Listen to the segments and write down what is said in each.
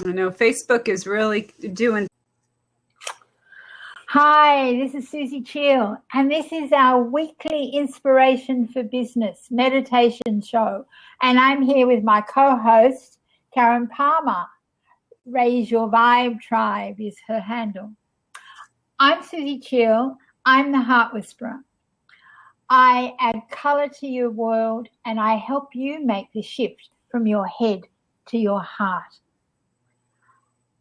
I know Facebook is really doing. Hi, this is Susie Cheel, and this is our weekly Inspiration for Business meditation show. And I'm here with my co-host, Karen Palmer. Raise Your Vibe Tribe is her handle. I'm Susie Cheel. I'm the Heart Whisperer. I add color to your world, and I help you make the shift from your head to your heart.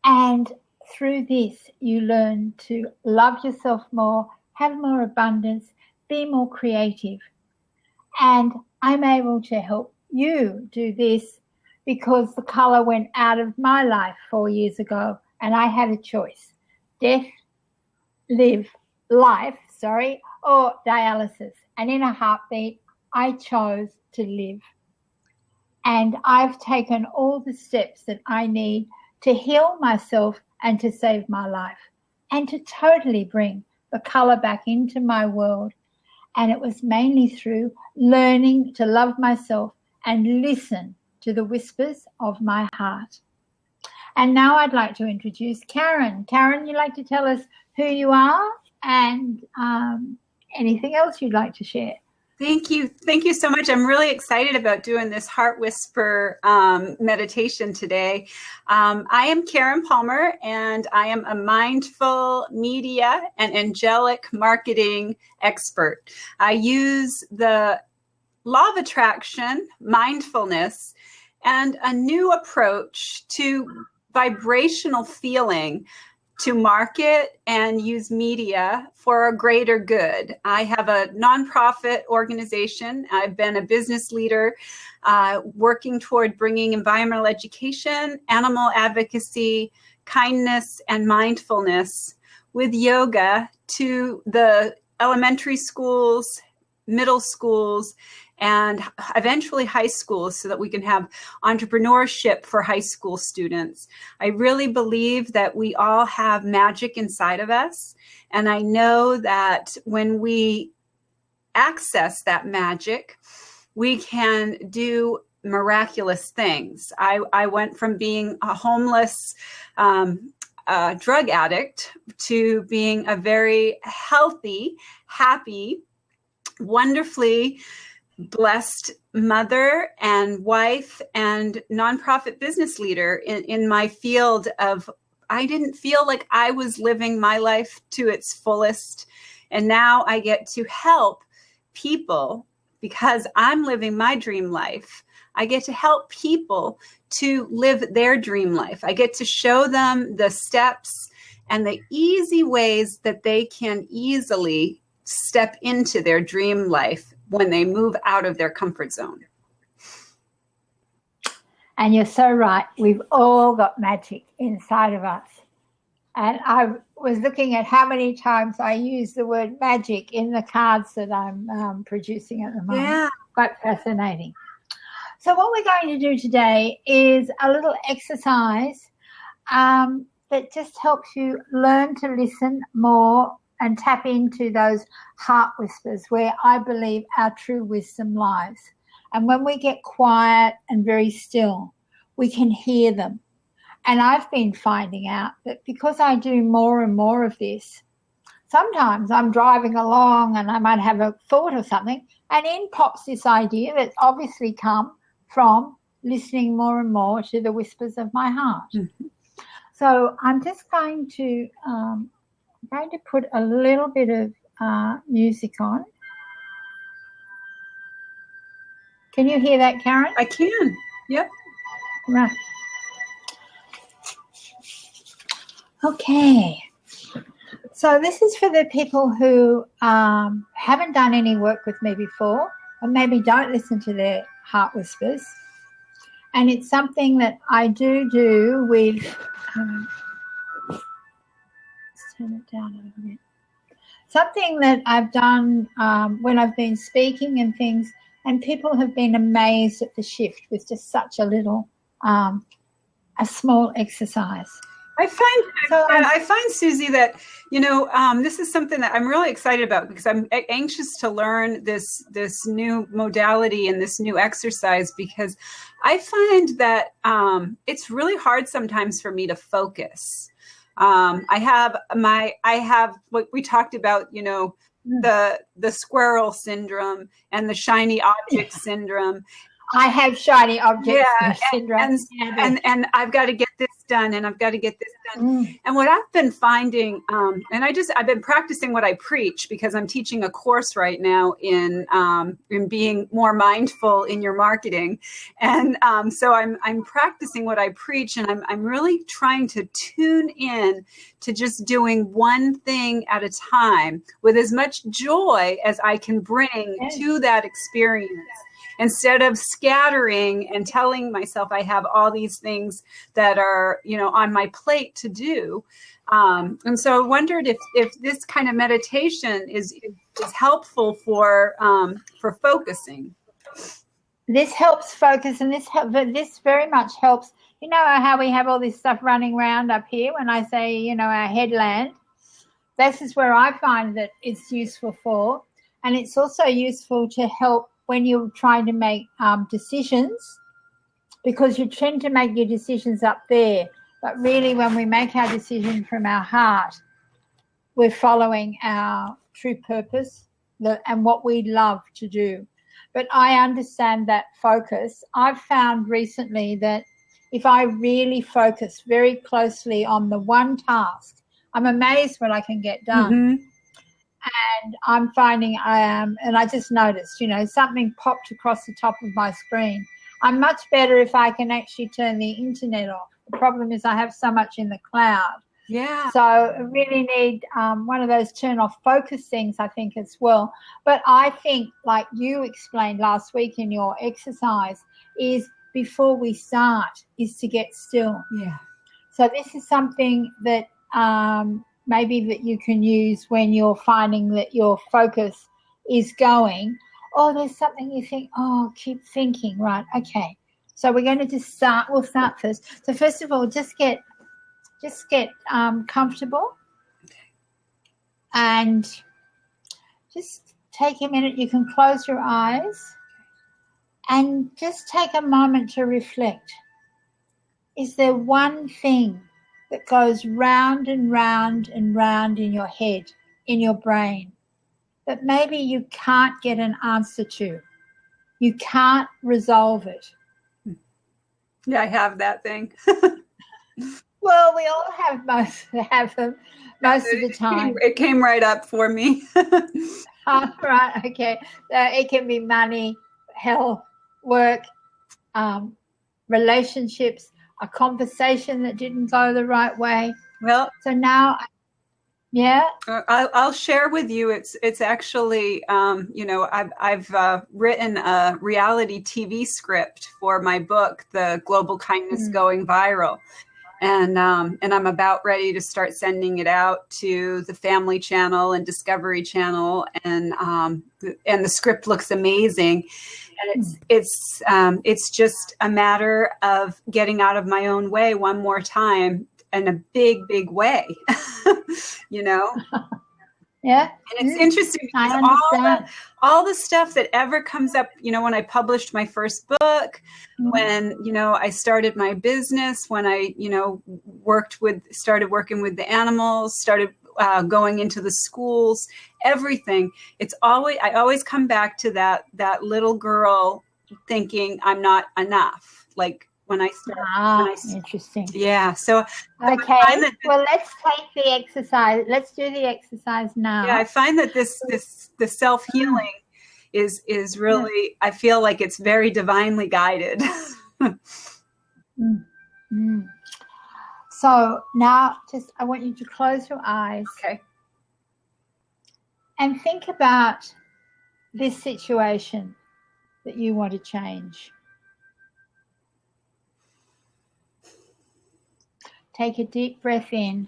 And through this, you learn to love yourself more, have more abundance, be more creative. And I'm able to help you do this because the color went out of my life 4 years ago, and I had a choice: life, or dialysis. And in a heartbeat, I chose to live. And I've taken all the steps that I need to heal myself and to save my life and to totally bring the color back into my world. And it was mainly through learning to love myself and listen to the whispers of my heart. And now I'd like to introduce Karen. Karen, you'd like to tell us who you are and anything else you'd like to share? Thank you. Thank you so much. I'm really excited about doing this Heart Whisper meditation today. I am Karen Palmer, and I am a mindful media and angelic marketing expert. I use the law of attraction, mindfulness, and a new approach to vibrational feeling to market and use media for a greater good. I have a nonprofit organization. I've been a business leader working toward bringing environmental education, animal advocacy, kindness, and mindfulness with yoga to the elementary schools, middle schools, and eventually high schools, so that we can have entrepreneurship for high school students. I really believe that we all have magic inside of us. And I know that when we access that magic, we can do miraculous things. I went from being a homeless drug addict to being a very healthy, happy, wonderfully blessed mother and wife and nonprofit business leader in my field of, I didn't feel like I was living my life to its fullest. And now I get to help people because I'm living my dream life. I get to help people to live their dream life. I get to show them the steps and the easy ways that they can easily step into their dream life when they move out of their comfort zone. And you're so right. We've all got magic inside of us. And I was looking at how many times I use the word magic in the cards that I'm producing at the moment. Yeah. Quite fascinating. So what we're going to do today is a little exercise that just helps you learn to listen more and tap into those heart whispers where I believe our true wisdom lies. And when we get quiet and very still, we can hear them. And I've been finding out that because I do more and more of this, sometimes I'm driving along and I might have a thought or something, and in pops this idea that's obviously come from listening more and more to the whispers of my heart. Mm-hmm. So I'm just going to put a little bit of music on. Can you hear that, Karen? I can. Yep. Right. Okay. So this is for the people who haven't done any work with me before, or maybe don't listen to their heart whispers. And it's something that I do with... let's turn it down a little bit. Something that I've done when I've been speaking and things, and people have been amazed at the shift with just such a little, a small exercise. So I find, Susie, that, this is something that I'm really excited about because I'm anxious to learn this new modality and this new exercise, because I find that it's really hard sometimes for me to focus. I have what we talked about, the squirrel syndrome and the shiny object syndrome. I have shiny object syndrome. And I've got to get this done, and I've got to get this done. And what I've been finding, I've been practicing what I preach, because I'm teaching a course right now in being more mindful in your marketing. And so I'm practicing what I preach, and I'm really trying to tune in to just doing one thing at a time with as much joy as I can bring to that experience, instead of scattering and telling myself I have all these things that are, on my plate to do. And so I wondered if this kind of meditation is helpful for focusing. This helps focus, and this very much helps. You know how we have all this stuff running around up here when I say, our headland? This is where I find that it's useful for. And it's also useful to help when you're trying to make decisions, because you tend to make your decisions up there. But really, when we make our decision from our heart, we're following our true purpose and what we love to do. But I understand that focus. I've found recently that if I really focus very closely on the one task, I'm amazed what I can get done. Mm-hmm. And I'm finding and I just noticed, something popped across the top of my screen. I'm much better if I can actually turn the internet off. The problem is I have so much in the cloud. Yeah. So I really need one of those turn off focus things, I think, as well. But I think, like you explained last week in your exercise, is before we start is to get still. Yeah. So this is something that maybe that you can use when you're finding that your focus is going, there's something you think, keep thinking, right? Okay. So we're going to we'll start first. So first of all, just get comfortable, and just take a minute. You can close your eyes and just take a moment to reflect. Is there one thing that goes round and round and round in your head, in your brain, that maybe you can't get an answer to? You can't resolve it. Yeah, I have that thing. Well, we all have them most of the time. It came right up for me. Right, okay. It can be money, health, work, relationships, a conversation that didn't go the right way. Well, so now, yeah, I'll share with you. It's actually, I've written a reality TV script for my book, The Global Kindness Going Viral. And I'm about ready to start sending it out to the Family Channel and Discovery Channel, and the script looks amazing. And it's just a matter of getting out of my own way one more time in a big, big way, Yeah. And it's interesting because all the stuff that ever comes up, when I published my first book, when, I started my business, when I, started working with the animals, started going into the schools, everything. I always come back to that little girl thinking I'm not enough. Like when I started. Interesting. Yeah. So okay. Well, let's take the exercise. Let's do the exercise now. Yeah, I find that the self-healing is really, I feel like it's very divinely guided. So now I want you to close your eyes. Okay. And think about this situation that you want to change. Take a deep breath in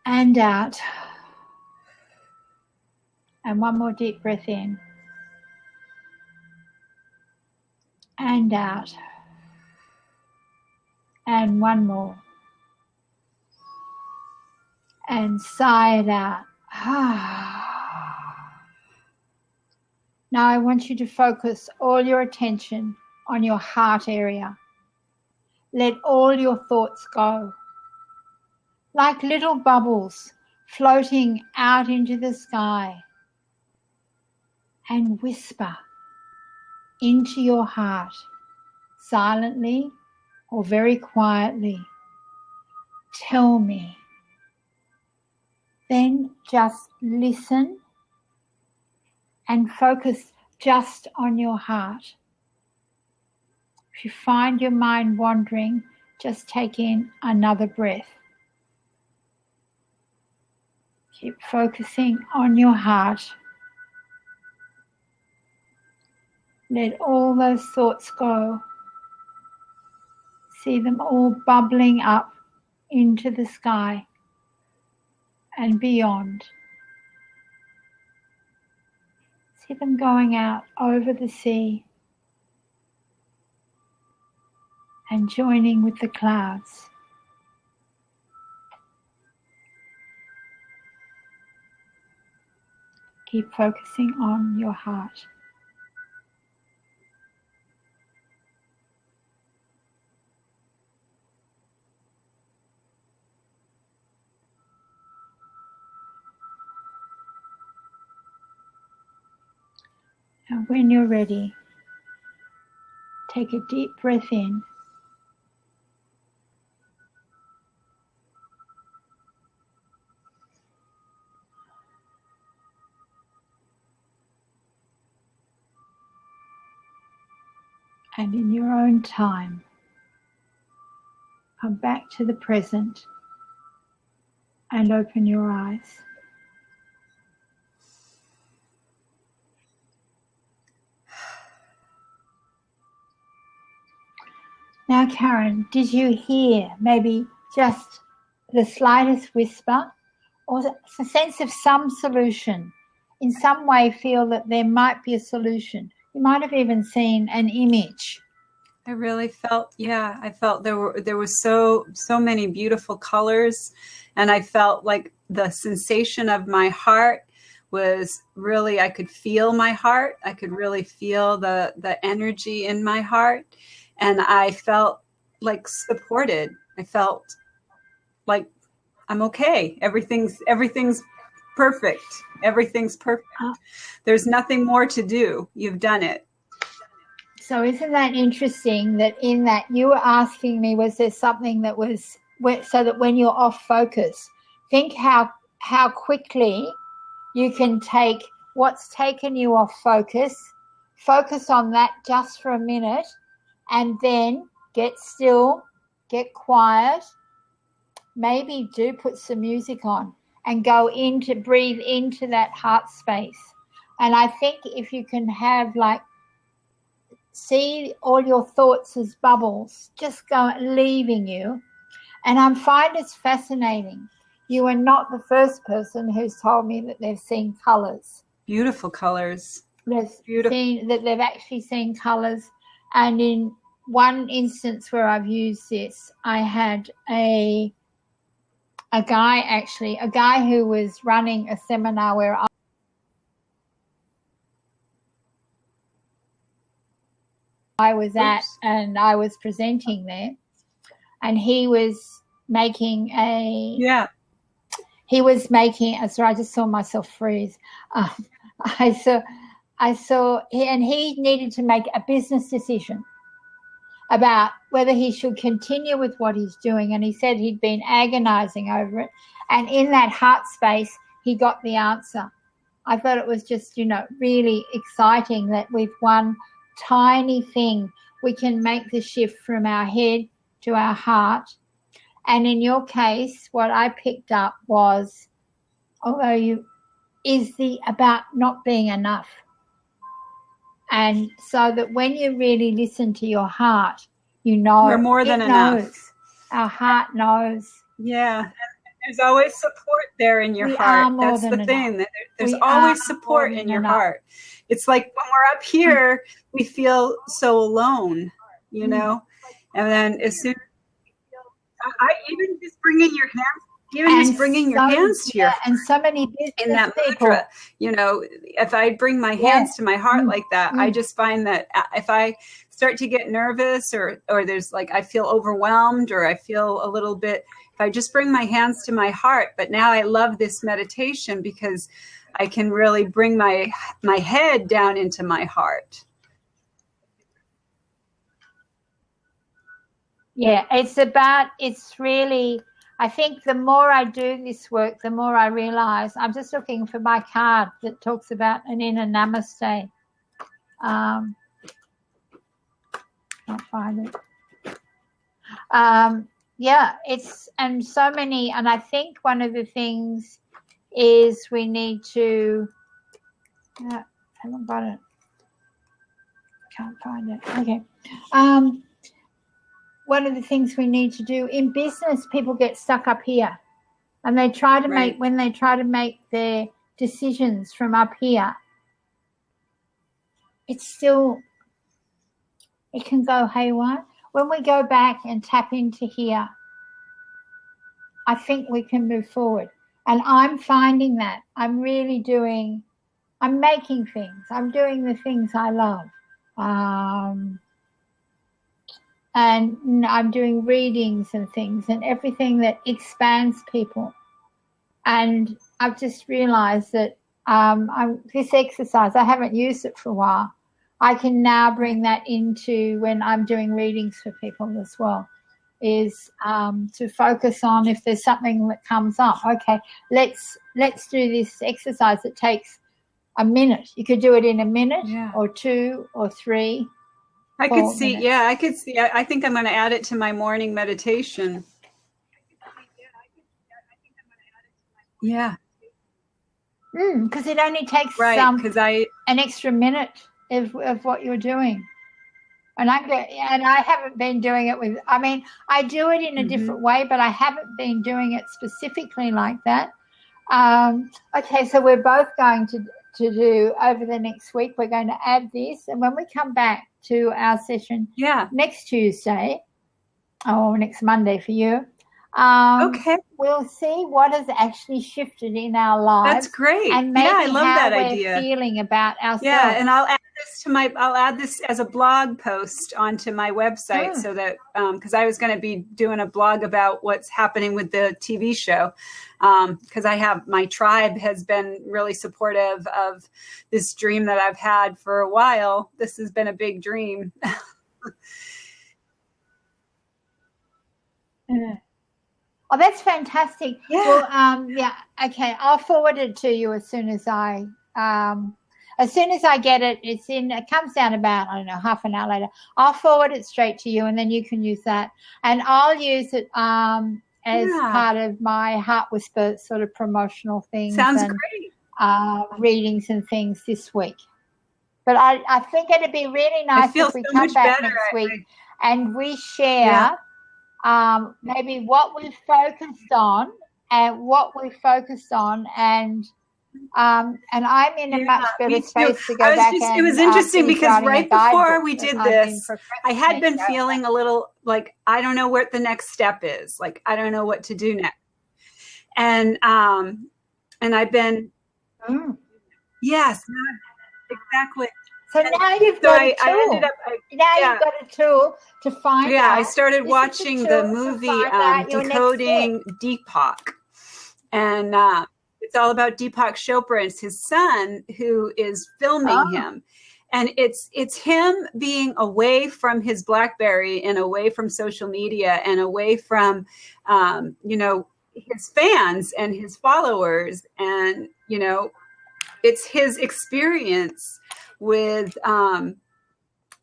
and out. And one more deep breath in and out. And one more. And sigh it out. Now I want you to focus all your attention on your heart area. Let all your thoughts go, like little bubbles floating out into the sky, and whisper into your heart, silently or very quietly, tell me. Then just listen and focus just on your heart. If you find your mind wandering, just take in another breath. Keep focusing on your heart. Let all those thoughts go. See them all bubbling up into the sky and beyond. See them going out over the sea and joining with the clouds. Keep focusing on your heart. And when you're ready, take a deep breath in. And in your own time, come back to the present and open your eyes. Now, Karen, did you hear maybe just the slightest whisper or a sense of some solution? In some way feel that there might be a solution. You might have even seen an image. I really felt, I felt there was so many beautiful colors, and I felt like the sensation of my heart was really, I could feel my heart. I could really feel the energy in my heart, and I felt like supported. I felt like I'm okay. Everything's perfect. Everything's perfect. There's nothing more to do. You've done it. So isn't that interesting that in that you were asking me, was there something that was, so that when you're off focus, think how quickly you can take what's taken you off focus on that just for a minute, and then get still, get quiet, maybe do put some music on and breathe into that heart space. And I think if you can have see all your thoughts as bubbles just leaving you. And I find it's fascinating. You are not the first person who's told me that they've seen colours. Beautiful colours. That they've actually seen colours. And in one instance where I've used this, I had a guy who was running a seminar where I was at, and I was presenting there, and he was making sorry, I just saw myself freeze. I saw, and he needed to make a business decision about whether he should continue with what he's doing, and he said he'd been agonizing over it, and in that heart space he got the answer. I thought it was just really exciting that with one tiny thing we can make the shift from our head to our heart. And in your case, what I picked up was, about not being enough. And so that when you really listen to your heart, we're more than enough. Our heart knows. Yeah. There's always support there in your heart. That's the thing. There's always support in your heart. It's like when we're up here, we feel so alone, and then as soon as we I even just bringing your hands to your and so many in that people. mudra, if I bring my hands to my heart like that, I just find that if I start to get nervous or there's like, I feel overwhelmed or I feel a little bit, if I just bring my hands to my heart. But now I love this meditation because I can really bring my head down into my heart. Yeah, it's really, I think the more I do this work, the more I realize, I'm just looking for my card that talks about an inner namaste. Can't find it. Yeah, and so many, and I think one of the things is we need to, I haven't got it. Can't find it. Okay. One of the things we need to do in business, people get stuck up here and they try to when they try to make their decisions from up here, it can go haywire. When we go back and tap into here, I think we can move forward. And I'm finding that I'm making things. I'm doing the things I love. And I'm doing readings and things and everything that expands people. And I've just realized that this exercise, I haven't used it for a while. I can now bring that into when I'm doing readings for people as well, is to focus on if there's something that comes up. Okay, let's do this exercise that takes a minute. You could do it in a minute or 2 or 3. I could see. I think I'm going to add it to my morning meditation. Yeah. Because it only takes an extra minute of what you're doing. And I haven't been doing it with, I do it in a different way, but I haven't been doing it specifically like that. Okay, so we're both going to do over the next week, we're going to add this. And when we come back to our session next Tuesday, or next Monday for you, we'll see what has actually shifted in our lives. That's great. And maybe I love how that we're idea. feeling about ourselves. Yeah, and I'll add this as a blog post onto my website so that because I was going to be doing a blog about what's happening with the TV show, because my tribe has been really supportive of this dream that I've had for a while. This has been a big dream. Oh, that's fantastic. Yeah. Well, okay. I'll forward it to you as soon as I get it. It comes down about, I don't know, half an hour later. I'll forward it straight to you and then you can use that. And I'll use it as part of my Heart Whisper sort of promotional things. Sounds great. Readings and things this week. But I think it'd be really nice if we come back next week and we share maybe what we've focused on and and I'm in a much better space to go back. It was interesting because right before we did this, I had been feeling a little like, I don't know what the next step is. Like, I don't know what to do next. And I've been, yes, exactly. So now you've got a tool. You've got a tool to find out. Yeah, I started watching the movie Decoding Deepak. And it's all about Deepak Chopra and his son who is filming him. And it's him being away from his BlackBerry and away from social media and away from, his fans and his followers. And, it's his experience with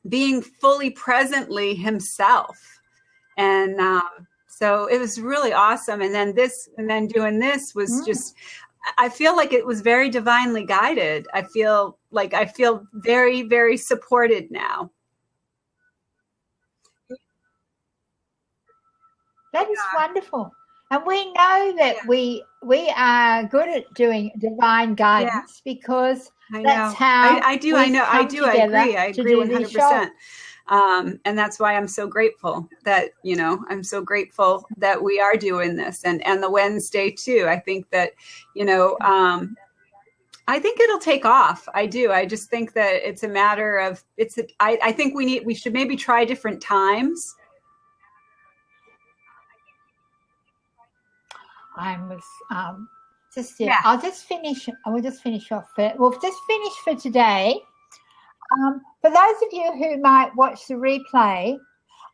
being fully presently himself. And so it was really awesome. And then doing this was just, I feel like it was very divinely guided. I feel very, very supported now. That is wonderful. And we know that we are good at doing divine guidance because that's how I agree 100%. And that's why I'm so grateful that, I'm so grateful that we are doing this, and the Wednesday too. I think that, I think it'll take off. I do. I just think that it's a matter of, I think we should maybe try different times. I'll just finish off it. We'll just finish for today. For those of you who might watch the replay,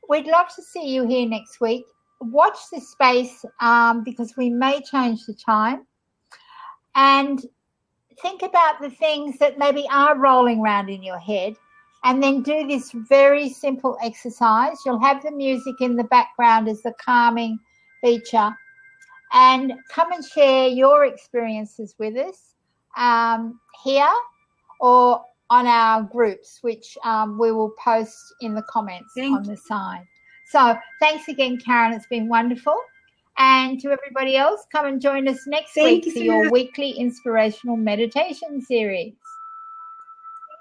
we'd love to see you here next week. Watch this space because we may change the time. And think about the things that maybe are rolling around in your head, and then do this very simple exercise. You'll have the music in the background as the calming feature. And come and share your experiences with us here or on our groups, which we will post in the comments on the side. So thanks again, Karen. It's been wonderful. And to everybody else, come and join us next week for your weekly inspirational meditation series.